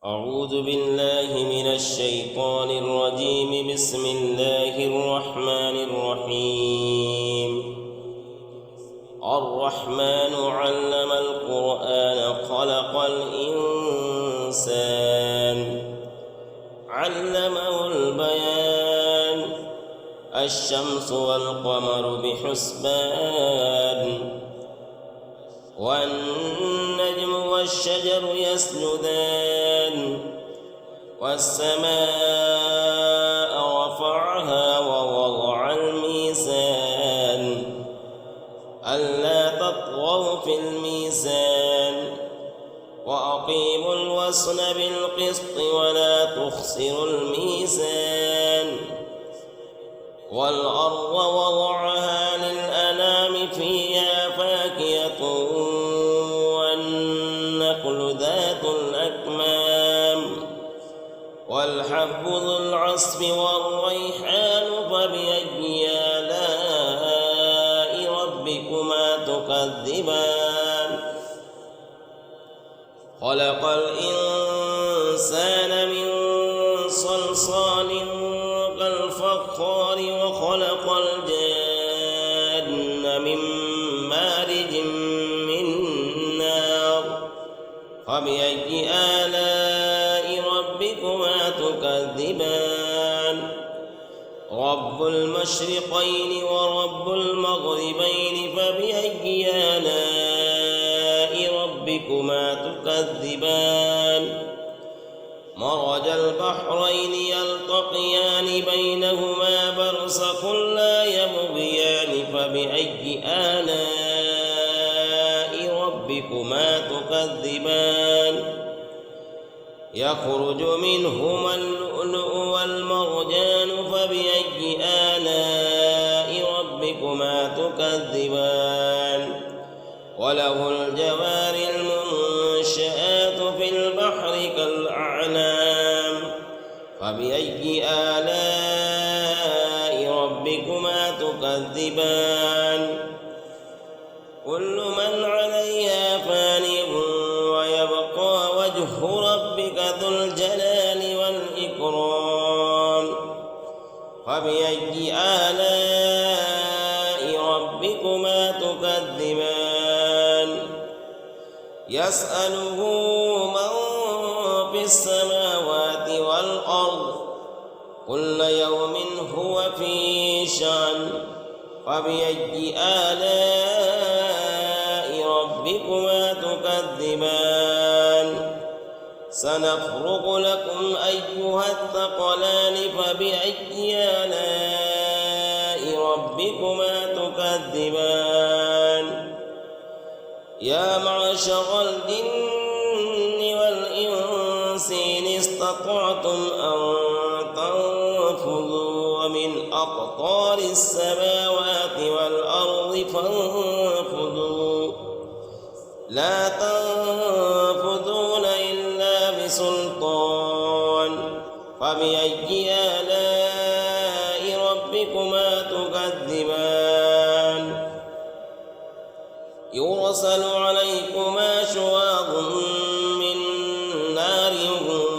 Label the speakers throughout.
Speaker 1: أعوذ بالله من الشيطان الرجيم. بسم الله الرحمن الرحيم. الرحمن علم القرآن خلق الإنسان علمه البيان. الشمس والقمر بحسبان والنجم والشجر يسجدان والسماء رفعها ووضع الميزان ألا تطغوا في الميزان وأقيموا الوزن بالقسط ولا تخسروا الميزان. والأرض وضعها للأنام فيها فاكهة والنخل ذات الأكمام والحب ذو العصف والريحان فبأي آلاء ربكما تكذبان. خلق الإنسان من صلصال كالفخار وخلق الجن من مارج من نار فبأي آلاء ربكما تكذبان. رب المشرقين ورب المغربين فبأي آلاء ربكما تكذبان. مرج البحرين يلتقيان بينهما برزخ لا يبغيان فبأي آلاء ربكما تكذبان. يخرج منهما اللؤلؤ والمرجان فبأي آلاء ربكما تكذبان. وله الجوار المنشآت في البحر كالأعلام فبأي آلاء ربكما تكذبان. كل من عليها فان ويبقى وجه ربك ذو الجلال والإكرام فبأي آلاء ربكما تكذبان. يسأله من في السماوات والأرض كل يوم هو في شأن فبأي آلاء ربكما تكذبان. سنفرغ لكم أيها الثقلان فبأي آلاء ربكما تكذبان. يا معشر الجن والإنس إن استطعتم أن تنفذوا من أقطار السماوات والأرض فانفذوا لا تنفذون إلا بسلطان فبأي آلاء ربكما تكذبان. يرسل عليكما شواظ من نار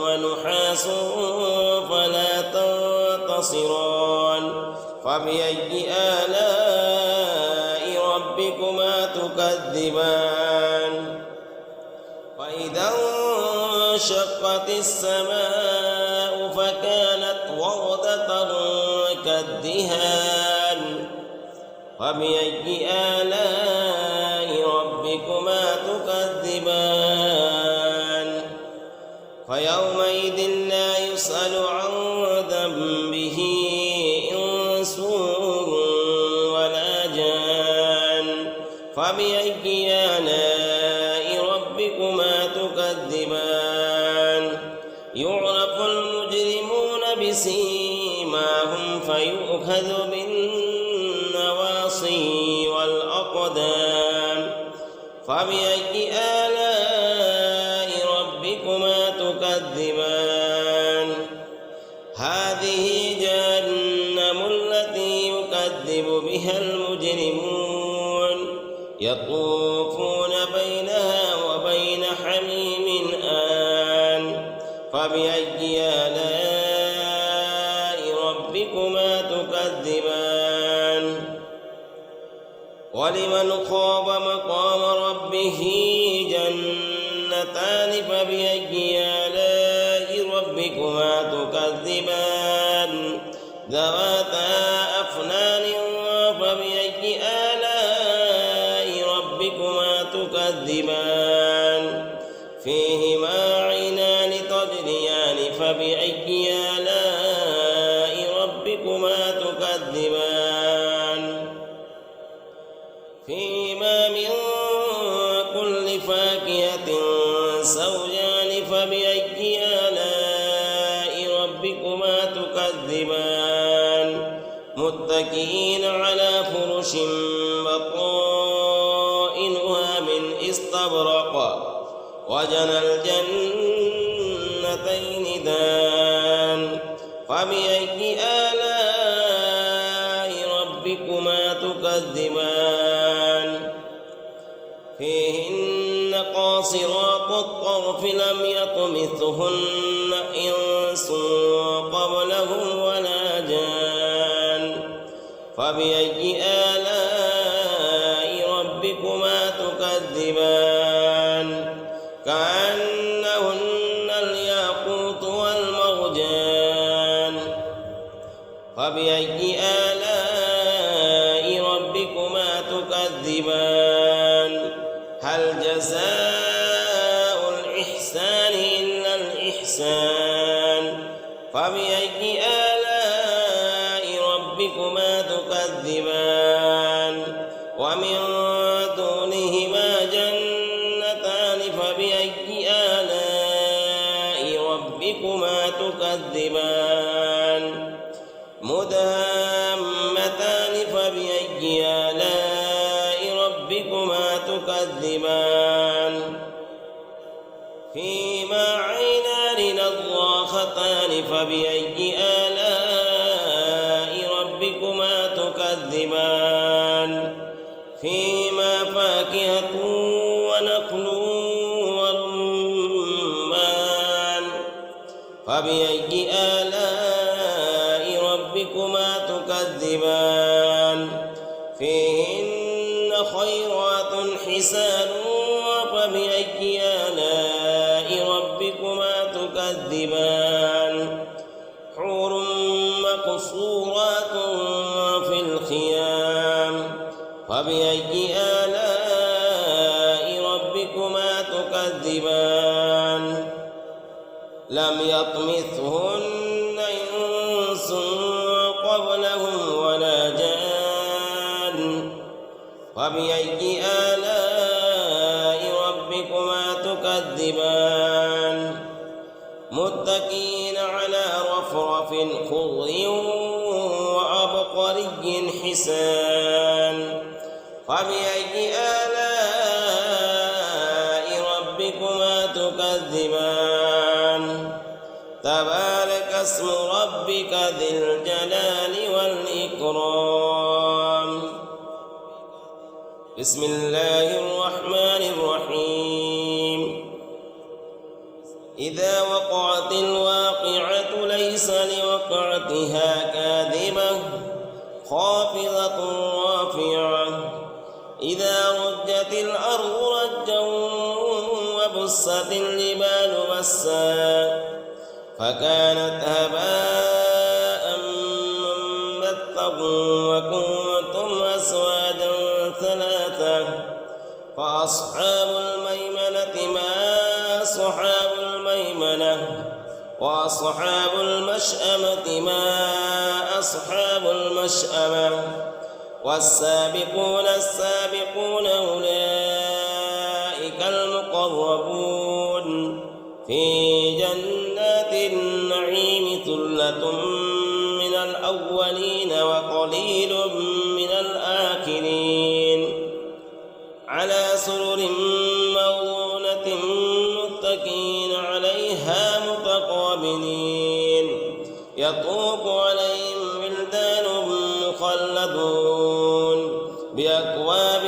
Speaker 1: ونحاس فلا تنتصران فبأي آلاء ربكما تكذبان. فإذا انشقت السماء فكانت وردة كالدهان فبأي آلاء ربكما تكذبان. فيومئذ لا يسأل عن ذنبه إنس ولا جان فبأي آلاء ربكما تكذبان. يعرف المجرمون بسيماهم فيؤخذ بالنواصي والأقدام فبأي آلاء ربكما تكذبان. هذه جهنم التي يكذب بها المجرمون يطوفون بينها وبين حميم آن فبأي آلاء ربكما تكذبان ولمن خاف مقام ربه جنتان فبأي آلاء ربكما تكذبان ذواتا أفنان فبأي آلاء ربكما تكذبان فيهما عينان تجريان فبأي آلاء ربكما تكذبان فيهما من كل فاكهة زوجان فبأي آلاء ربكما تكذبان متكئين على فرش بطائنها من استبرق وجنى الجنتين دان فبأي آلاء ربكما تكذبان فيهن قاصرات الطرف لم يطمثهن إنس قبلهم ولا جان فبأي آلاء ربكما تكذبان كأنهن الياقوت والمرجان فبأي آلاء ربكما تكذبان هل جزاء الإحسان إلا الإحسان فبأي آلاء ربكما تكذبان ومن دونهما جنتان فبأي آلاء ربكما تكذبان مدهامتان فبأي آلاء ربكما تكذبان فيما عينان نضاختان فبأي آلاء ربكما تكذبان فيما فاكهة ونخل ورمان فبأي آلاء ربكما تكذبان فيهن خيرات حسان فبأي آلاء ربكما تكذبان حور مقصورات في الخيام فبأي آلاء ربكما تكذبان لم يطمثهن إنس قبلهم ولا جان فبأي آلاء ربكما تكذبان متكئين على رفرف خضر وعبقري حسان فبأي آلاء ربكما تكذبان تبارك اسم ربك ذي الجلال والإكرام بسم الله الرحمن الرحيم إذا وقعت الواقعة ليس لوقعتها كاذبة خافضة رافعة إذا رجت الأرض رجا وبست الجبال بسا فكانت هباء منبثا وكنتم أزواجا ثلاثة فأصحاب الميمنة ما أصحاب الميمنة وأصحاب المشأمة ما أصحاب المشأمة والسابقون السابقون أولئك المقربون في جنات النعيم ثلة من الأولين وقليل من الآخرين على سرر موضونة متكئين عليها متقابلين يطوف عليهم ولدان مخلدون بأكواب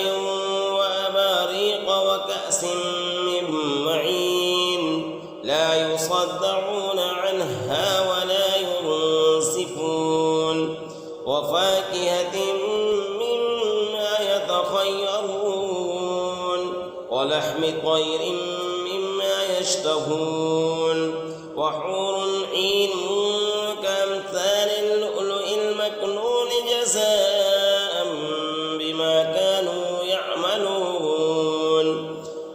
Speaker 1: وأباريق وكأس من معين لا لا يصدعون عنها ولا ينزفون وفاكهة مما يتخيرون ولحم طير مما يشتهون وحور عين كأمثال اللؤلؤ المكنون جزاء بما كانوا يعملون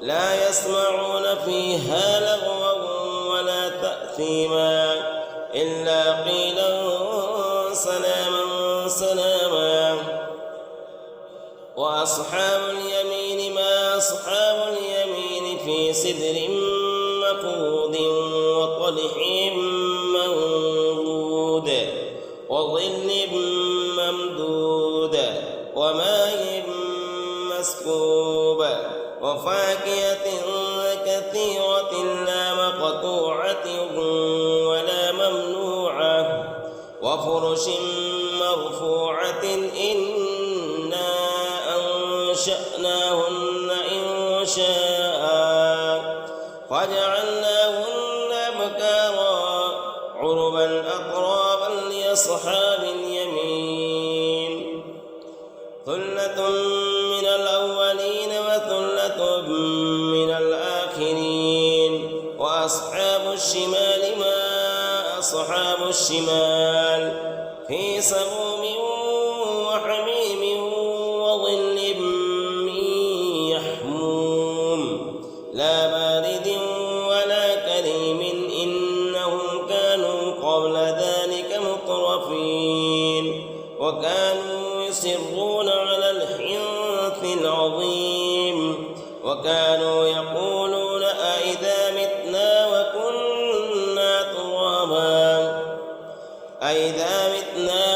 Speaker 1: لا يسمعون فيها لغوا ولا تأثيما إلا قيلا سلاما سلاما وأصحاب اليمين ما أصحاب اليمين في سدر مخضود وطلح منضود وظل ممدود وماء مسكوب وفاكهة كثيرة لا مقطوعة ولا ممنوعة وفرش مرفوعة إنا أنشأناهن إنشاء فجعلناهن أبكارا عربا أترابا لأصحاب اليمين ثلة من الأولين وثلة من الآخرين وأصحاب الشمال ما أصحاب الشمال في سموم وحميم وظل من يحموم لا بارد ولا كريم إنهم كانوا قبل ذلك مترفين وكانوا يصرون على الحنث العظيم وكانوا يقولون أئذا متنا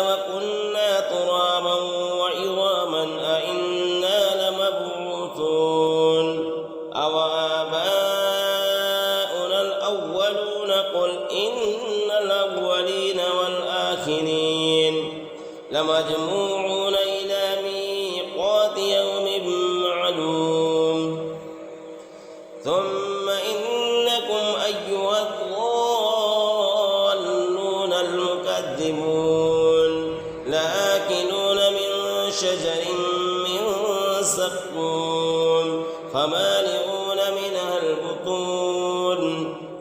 Speaker 1: وكنا ترابا وعظاما أئنا لمبعوثون أو آباؤنا الأولون قل إن الأولين والآخرين لمجموعون إلى ميقات يوم معلوم ثم إنكم أيها الضالون المكذبون لآكلون من شجر من زقوم فمالئون منها البطون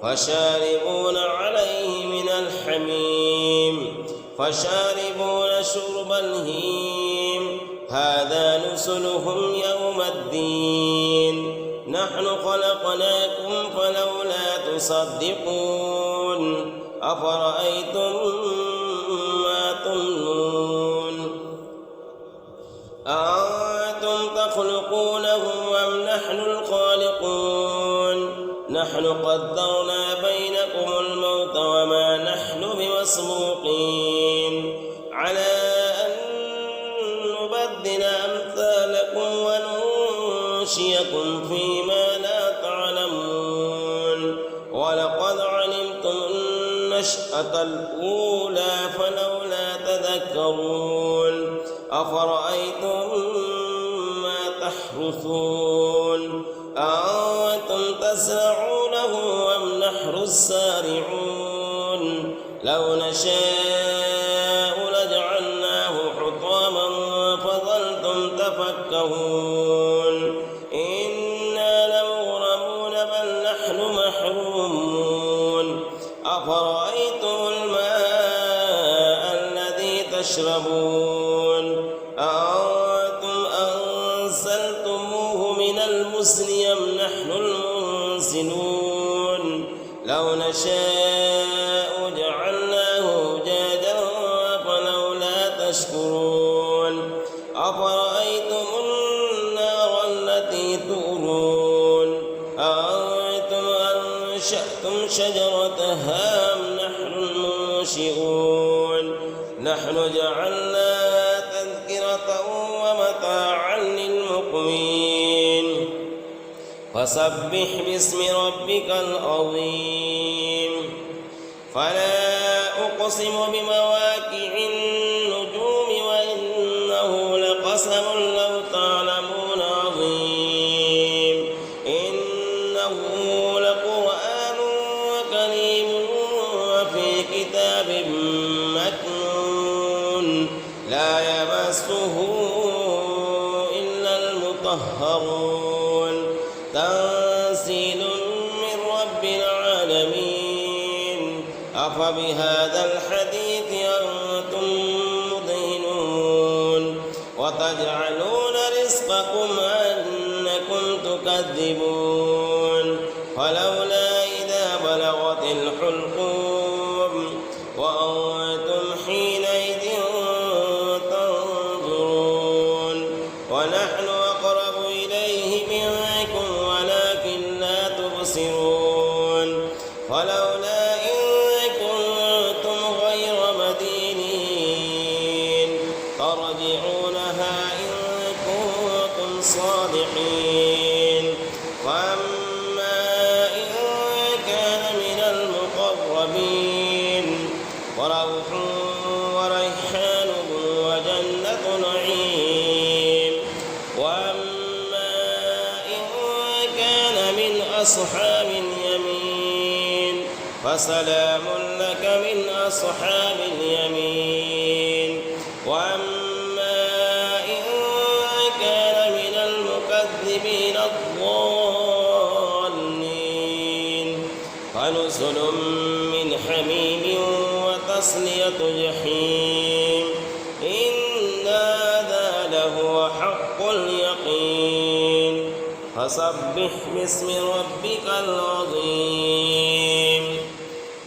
Speaker 1: فشاربون عليه من الحميم فشاربون شرب الهيم هذا نزلهم يوم الدين نحن خلقناكم فلولا تصدقون أفرأيتم ما تمنون أأنتم تخلقونه أم نحن الخالقون نحن قدرنا بينكم الموت وما نحن بمسبوقين على أن نبدل أمثالكم وننشئكم فيما لا تعلمون ولقد علمتم النشأة الأولى فلولا تذكرون أفرأيتم ما تحرثون أأنتم تزرعونه أم نحن الزارعون لو نشاء لجعلناه حطاما فظلتم تفكهون إنا لمغرمون بل نحن محرومون أفرأيتم الماء الذي تشربون أأنتم أنزلتموه من المزن أم نحن المنزلون لو نشاء جعلناه أجاجا فلولا تشكرون أفرأيتم النار التي تؤرون أأنتم أنشأتم شجرتها أم نحن المنشئون نحن جعلناها تذكرة ومتاعا للمقوين فسبح باسم ربك العظيم فلا أقسم بمواقع النجوم وإنه لقسم لو تعلمون عظيم إنه لقرآن كريم وفي كتاب مكنون لا يمسه إلا المطهرون تنزيل من رب العالمين أفبهذا الحديث أنتم مدهنون وتجعلون رزقكم أنكم تكذبون ولولا إذا بلغت الحلقوم وأنتم حينئذ تنظرون ونحن أقرب إليه منكم ولكن لا تبصرون ولولا إن كنتم غير مدينين ترجعونها إن كنتم صادقين وأما إن كان من المقربين وروح وريحان وجنة نعيم وأما إن كان من أصحاب اليمين فسلام لك من أصحاب اليمين وأما إن كان من المكذبين الضالين فنزل من حميم وتصلية جحيم إن هذا لهو حق اليقين فسبح باسم ربك العظيم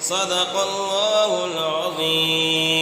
Speaker 1: صدق الله العظيم.